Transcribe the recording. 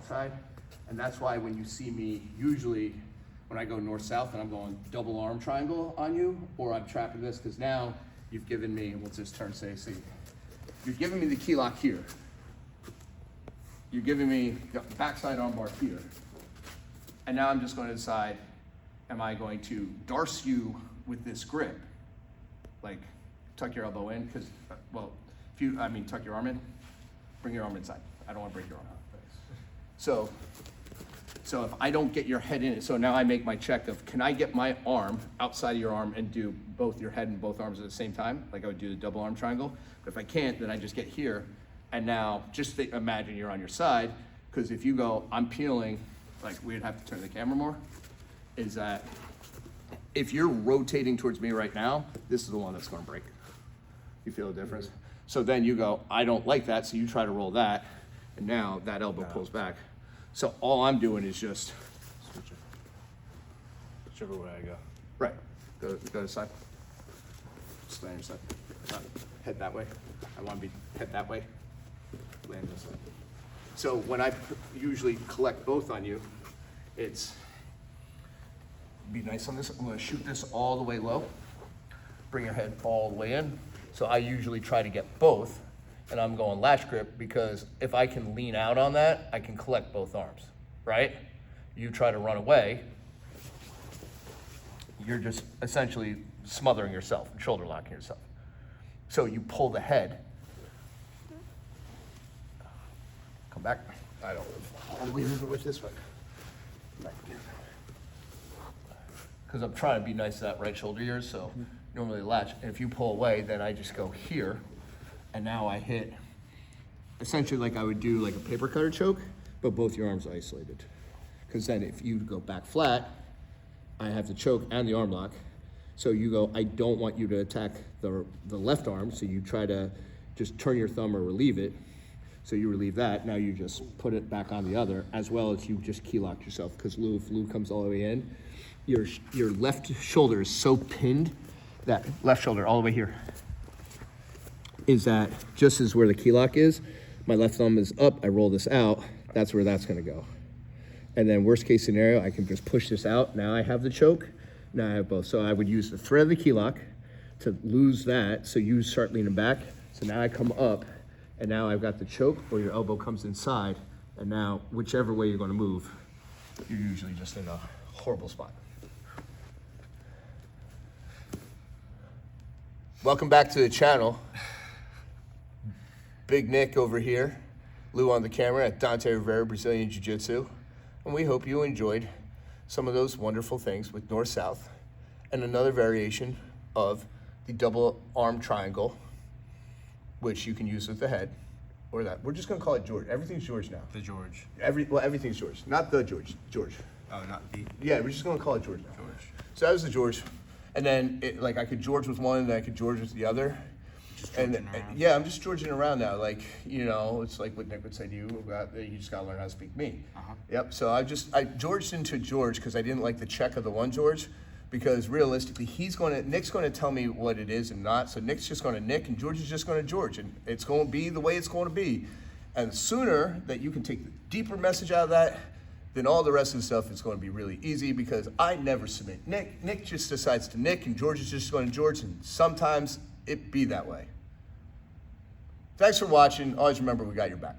outside. And that's why when you see me, usually when I go north-south and I'm going double arm triangle on you, or I'm trapping this, because now you've given me, we'll just turn, see, you're giving me the key lock here. You're giving me the backside armbar here. And now I'm just going to decide, am I going to darce you with this grip? Like, tuck your elbow in, because, well, tuck your arm in, bring your arm inside. I don't want to break your arm. So if I don't get your head in it, so now I make my check of, can I get my arm outside of your arm and do both your head and both arms at the same time? Like I would do the double arm triangle. But if I can't, then I just get here. And now just imagine you're on your side, because if you go, I'm peeling, like we'd have to turn the camera more, is that if you're rotating towards me right now, this is the one that's gonna break. You feel the difference? So then you go, I don't like that, so you try to roll that, and now that elbow pulls back. So all I'm doing is just switch it. Whichever way I go. Right. Go to the side. Stay on your side. Head that way. I want to be head that way. Land this way. So when I usually collect both on you, it's be nice on this. I'm going to shoot this all the way low. Bring your head all the way in. So I usually try to get both. And I'm going latch grip because if I can lean out on that, I can collect both arms, right? You try to run away, you're just essentially smothering yourself and shoulder locking yourself. So you pull the head, come back. I don't always move it with this one. Because I'm trying to be nice to that right shoulder of yours, so normally latch. And if you pull away, then I just go here. And now I hit, essentially like I would do like a paper cutter choke, but both your arms are isolated. Because then if you go back flat, I have the choke and the arm lock. So you go, I don't want you to attack the left arm, so you try to just turn your thumb or relieve it. So you relieve that, now you just put it back on the other, as well as you just key locked yourself. Because if Lou comes all the way in, your left shoulder is so pinned, that left shoulder all the way here, is that just as where the key lock is, my left thumb is up, I roll this out, that's where that's gonna go. And then worst case scenario, I can just push this out. Now I have the choke, now I have both. So I would use the thread of the key lock to lose that, so you start leaning back. So now I come up, and now I've got the choke, or your elbow comes inside, and now whichever way you're gonna move, you're usually just in a horrible spot. Welcome back to the channel. Big Nick over here, Lou on the camera at Dante Rivera Brazilian Jiu-Jitsu. And we hope you enjoyed some of those wonderful things with north-south and another variation of the double arm triangle, which you can use with the head or that. We're just gonna call it George. Everything's George now. The George. Everything's George, not the George, George. Oh, not the Yeah, we're just gonna call it George now. George. So that was the George. And then like I could George with one and then I could George with the other. And yeah, I'm just Georging around now. Like, you know, it's like what Nick would say to you about you just gotta learn how to speak me. Yep. So I Georged into George because I didn't like the check of the one George, because realistically Nick's gonna tell me what it is and not. So Nick's just gonna Nick and George is just gonna George, and it's gonna be the way it's gonna be. And the sooner that you can take the deeper message out of that, then all the rest of the stuff is going to be really easy, because I never submit. Nick just decides to Nick, and George is just going to George, and sometimes it be that way. Thanks for watching. Always remember, we got your back.